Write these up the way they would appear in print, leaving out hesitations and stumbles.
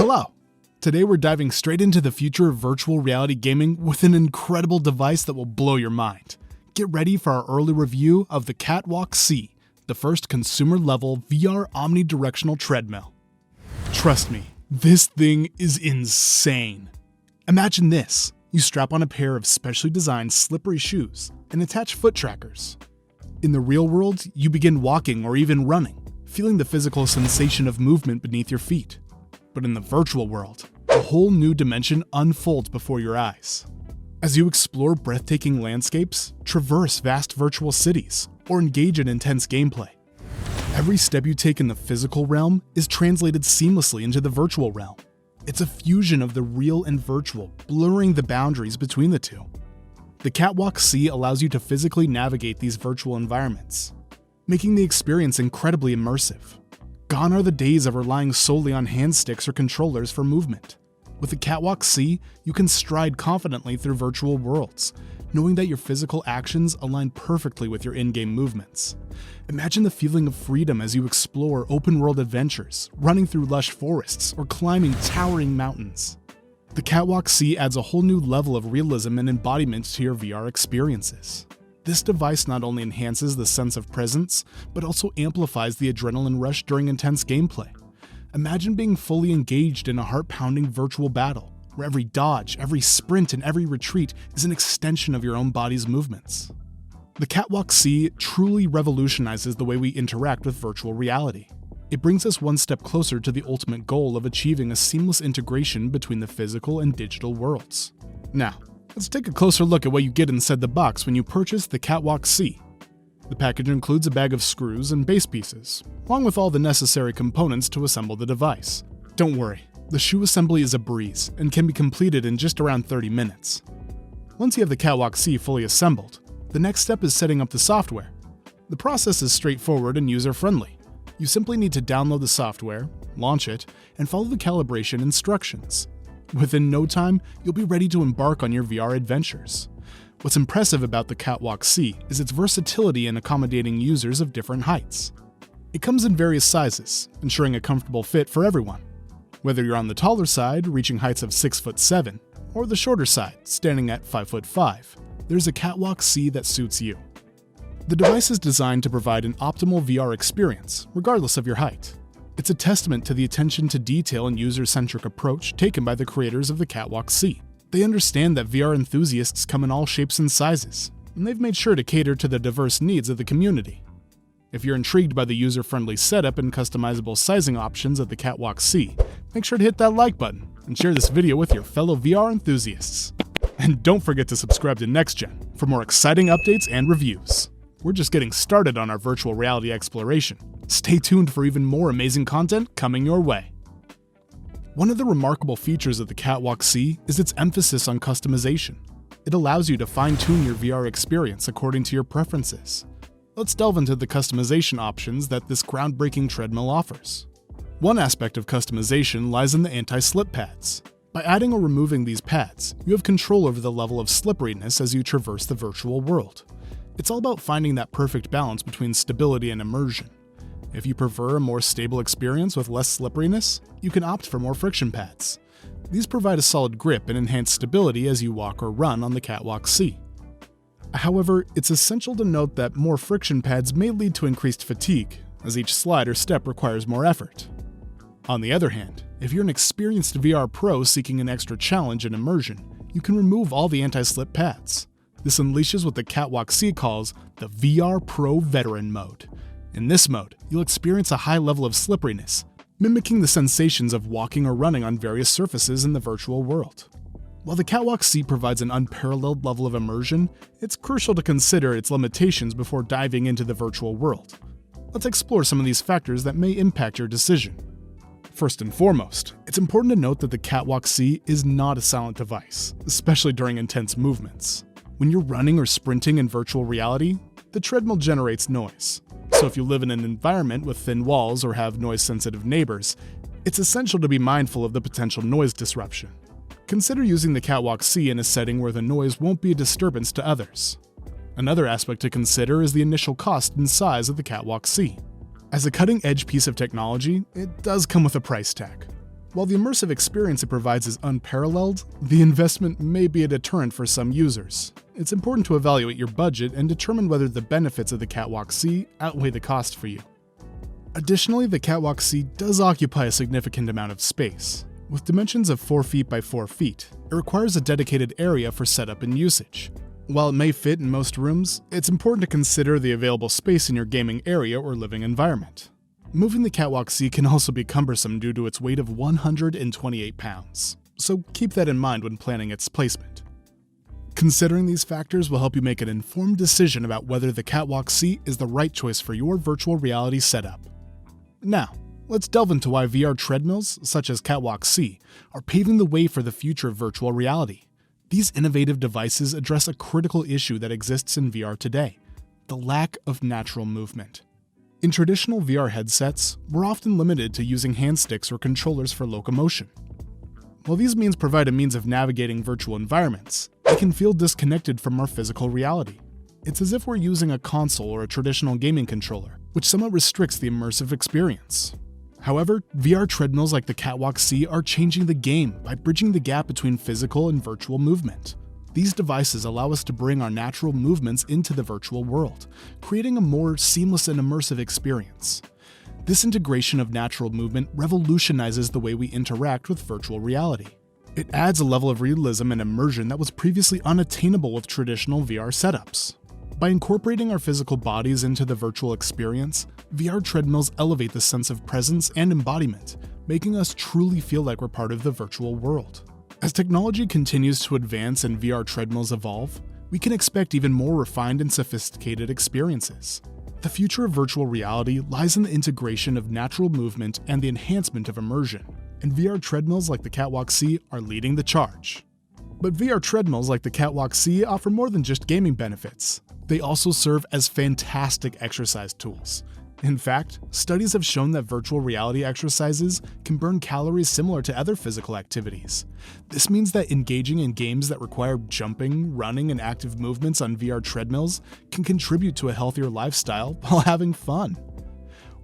Hello! Today we're diving straight into the future of virtual reality gaming with an incredible device that will blow your mind. Get ready for our early review of the KatWalk C, the first consumer-level VR Omni Directional Treadmill. Trust me, this thing is insane. Imagine this. You strap on a pair of specially designed slippery shoes and attach foot trackers. In the real world, you begin walking or even running, feeling the physical sensation of movement beneath your feet. But in the virtual world, a whole new dimension unfolds before your eyes. As you explore breathtaking landscapes, traverse vast virtual cities, or engage in intense gameplay, every step you take in the physical realm is translated seamlessly into the virtual realm. It's a fusion of the real and virtual, blurring the boundaries between the two. The KatWalk C allows you to physically navigate these virtual environments, making the experience incredibly immersive. Gone are the days of relying solely on hand sticks or controllers for movement. With the KatWalk C, you can stride confidently through virtual worlds, knowing that your physical actions align perfectly with your in-game movements. Imagine the feeling of freedom as you explore open-world adventures, running through lush forests, or climbing towering mountains. The KatWalk C adds a whole new level of realism and embodiment to your VR experiences. This device not only enhances the sense of presence, but also amplifies the adrenaline rush during intense gameplay. Imagine being fully engaged in a heart-pounding virtual battle, where every dodge, every sprint, and every retreat is an extension of your own body's movements. The KatWalk C truly revolutionizes the way we interact with virtual reality. It brings us one step closer to the ultimate goal of achieving a seamless integration between the physical and digital worlds. Now, let's take a closer look at what you get inside the box when you purchase the KatWalk C. The package includes a bag of screws and base pieces, along with all the necessary components to assemble the device. Don't worry, the shoe assembly is a breeze and can be completed in just around 30 minutes. Once you have the KatWalk C fully assembled, the next step is setting up the software. The process is straightforward and user-friendly. You simply need to download the software, launch it, and follow the calibration instructions. Within no time, you'll be ready to embark on your VR adventures. What's impressive about the KatWalk C is its versatility in accommodating users of different heights. It comes in various sizes, ensuring a comfortable fit for everyone. Whether you're on the taller side, reaching heights of 6'7", or the shorter side, standing at 5'5", there's a KatWalk C that suits you. The device is designed to provide an optimal VR experience, regardless of your height. It's a testament to the attention to detail and user-centric approach taken by the creators of the KatWalk C. They understand that VR enthusiasts come in all shapes and sizes, and they've made sure to cater to the diverse needs of the community. If you're intrigued by the user-friendly setup and customizable sizing options of the KatWalk C, make sure to hit that like button and share this video with your fellow VR enthusiasts. And don't forget to subscribe to NextGen for more exciting updates and reviews. We're just getting started on our virtual reality exploration. Stay tuned for even more amazing content coming your way. One of the remarkable features of the KatWalk C is its emphasis on customization. It allows you to fine-tune your VR experience according to your preferences. Let's delve into the customization options that this groundbreaking treadmill offers. One aspect of customization lies in the anti-slip pads. By adding or removing these pads, you have control over the level of slipperiness as you traverse the virtual world. It's all about finding that perfect balance between stability and immersion. If you prefer a more stable experience with less slipperiness, you can opt for more friction pads. These provide a solid grip and enhance stability as you walk or run on the KatWalk C. However, it's essential to note that more friction pads may lead to increased fatigue, as each slide or step requires more effort. On the other hand, if you're an experienced VR pro seeking an extra challenge and immersion, you can remove all the anti-slip pads. This unleashes what the KatWalk C calls the VR Pro Veteran Mode. In this mode, you'll experience a high level of slipperiness, mimicking the sensations of walking or running on various surfaces in the virtual world. While the KatWalk C provides an unparalleled level of immersion, it's crucial to consider its limitations before diving into the virtual world. Let's explore some of these factors that may impact your decision. First and foremost, it's important to note that the KatWalk C is not a silent device, especially during intense movements. When you're running or sprinting in virtual reality, the treadmill generates noise. So if you live in an environment with thin walls or have noise-sensitive neighbors, it's essential to be mindful of the potential noise disruption. Consider using the KatWalk C in a setting where the noise won't be a disturbance to others. Another aspect to consider is the initial cost and size of the KatWalk C. As a cutting-edge piece of technology, it does come with a price tag. While the immersive experience it provides is unparalleled, the investment may be a deterrent for some users. It's important to evaluate your budget and determine whether the benefits of the KatWalk C outweigh the cost for you. Additionally, the KatWalk C does occupy a significant amount of space. With dimensions of 4 feet by 4 feet, it requires a dedicated area for setup and usage. While it may fit in most rooms, it's important to consider the available space in your gaming area or living environment. Moving the KatWalk C can also be cumbersome due to its weight of 128 pounds, so keep that in mind when planning its placement. Considering these factors will help you make an informed decision about whether the KatWalk C is the right choice for your virtual reality setup. Now, let's delve into why VR treadmills, such as KatWalk C, are paving the way for the future of virtual reality. These innovative devices address a critical issue that exists in VR today: the lack of natural movement. In traditional VR headsets, we're often limited to using hand sticks or controllers for locomotion. While these means provide a means of navigating virtual environments, they can feel disconnected from our physical reality. It's as if we're using a console or a traditional gaming controller, which somewhat restricts the immersive experience. However, VR treadmills like the KatWalk C are changing the game by bridging the gap between physical and virtual movement. These devices allow us to bring our natural movements into the virtual world, creating a more seamless and immersive experience. This integration of natural movement revolutionizes the way we interact with virtual reality. It adds a level of realism and immersion that was previously unattainable with traditional VR setups. By incorporating our physical bodies into the virtual experience, VR treadmills elevate the sense of presence and embodiment, making us truly feel like we're part of the virtual world. As technology continues to advance and VR treadmills evolve, we can expect even more refined and sophisticated experiences. The future of virtual reality lies in the integration of natural movement and the enhancement of immersion, and VR treadmills like the KatWalk C are leading the charge. But VR treadmills like the KatWalk C offer more than just gaming benefits. They also serve as fantastic exercise tools. In fact, studies have shown that virtual reality exercises can burn calories similar to other physical activities. This means that engaging in games that require jumping, running, and active movements on VR treadmills can contribute to a healthier lifestyle while having fun.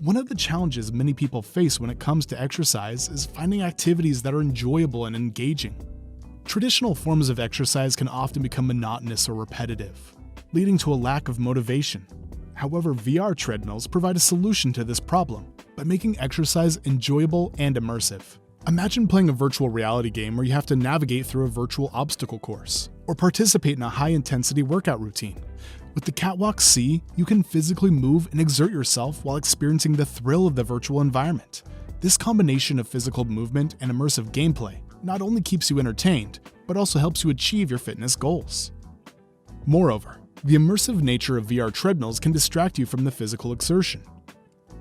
One of the challenges many people face when it comes to exercise is finding activities that are enjoyable and engaging. Traditional forms of exercise can often become monotonous or repetitive, leading to a lack of motivation. However, VR treadmills provide a solution to this problem by making exercise enjoyable and immersive. Imagine playing a virtual reality game where you have to navigate through a virtual obstacle course, or participate in a high-intensity workout routine. With the KatWalk C, you can physically move and exert yourself while experiencing the thrill of the virtual environment. This combination of physical movement and immersive gameplay not only keeps you entertained, but also helps you achieve your fitness goals. Moreover, the immersive nature of VR treadmills can distract you from the physical exertion,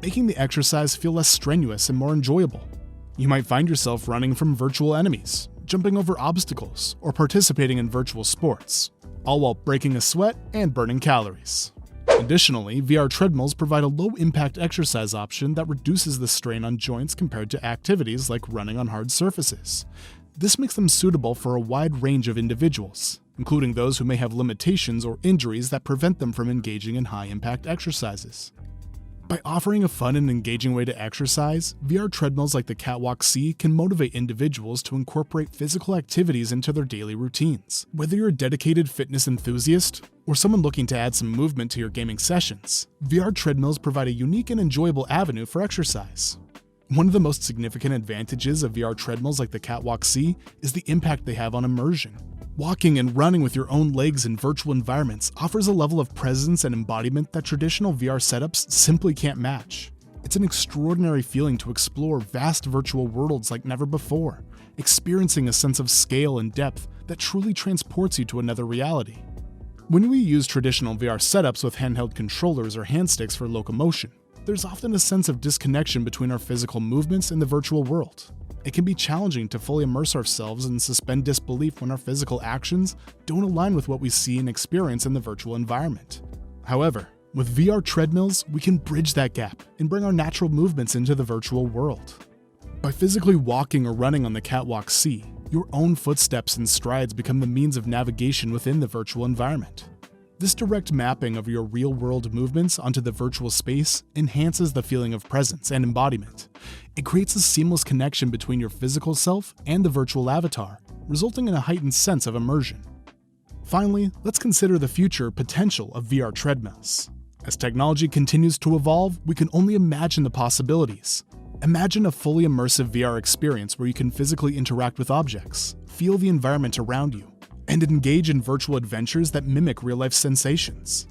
making the exercise feel less strenuous and more enjoyable. You might find yourself running from virtual enemies, jumping over obstacles, or participating in virtual sports, all while breaking a sweat and burning calories. Additionally, VR treadmills provide a low-impact exercise option that reduces the strain on joints compared to activities like running on hard surfaces. This makes them suitable for a wide range of individuals, including those who may have limitations or injuries that prevent them from engaging in high-impact exercises. By offering a fun and engaging way to exercise, VR treadmills like the KatWalk C can motivate individuals to incorporate physical activities into their daily routines. Whether you're a dedicated fitness enthusiast or someone looking to add some movement to your gaming sessions, VR treadmills provide a unique and enjoyable avenue for exercise. One of the most significant advantages of VR treadmills like the KatWalk C is the impact they have on immersion. Walking and running with your own legs in virtual environments offers a level of presence and embodiment that traditional VR setups simply can't match. It's an extraordinary feeling to explore vast virtual worlds like never before, experiencing a sense of scale and depth that truly transports you to another reality. When we use traditional VR setups with handheld controllers or hand sticks for locomotion, there's often a sense of disconnection between our physical movements and the virtual world. It can be challenging to fully immerse ourselves and suspend disbelief when our physical actions don't align with what we see and experience in the virtual environment. However, with VR treadmills, we can bridge that gap and bring our natural movements into the virtual world. By physically walking or running on the KatWalk C, your own footsteps and strides become the means of navigation within the virtual environment. This direct mapping of your real-world movements onto the virtual space enhances the feeling of presence and embodiment. It creates a seamless connection between your physical self and the virtual avatar, resulting in a heightened sense of immersion. Finally, let's consider the future potential of VR treadmills. As technology continues to evolve, we can only imagine the possibilities. Imagine a fully immersive VR experience where you can physically interact with objects, feel the environment around you, and engage in virtual adventures that mimic real-life sensations.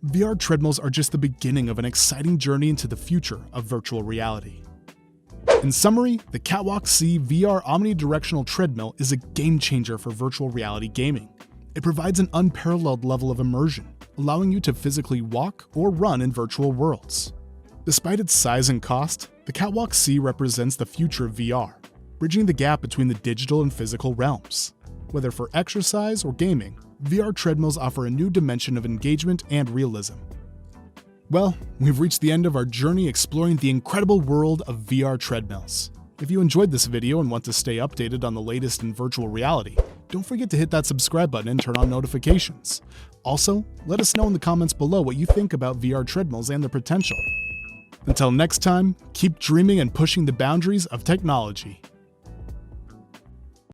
VR treadmills are just the beginning of an exciting journey into the future of virtual reality. In summary, the KatWalk C VR Omni Directional Treadmill is a game-changer for virtual reality gaming. It provides an unparalleled level of immersion, allowing you to physically walk or run in virtual worlds. Despite its size and cost, the KatWalk C represents the future of VR, bridging the gap between the digital and physical realms. Whether for exercise or gaming, VR treadmills offer a new dimension of engagement and realism. Well, we've reached the end of our journey exploring the incredible world of VR treadmills. If you enjoyed this video and want to stay updated on the latest in virtual reality, don't forget to hit that subscribe button and turn on notifications. Also, let us know in the comments below what you think about VR treadmills and their potential. Until next time, keep dreaming and pushing the boundaries of technology.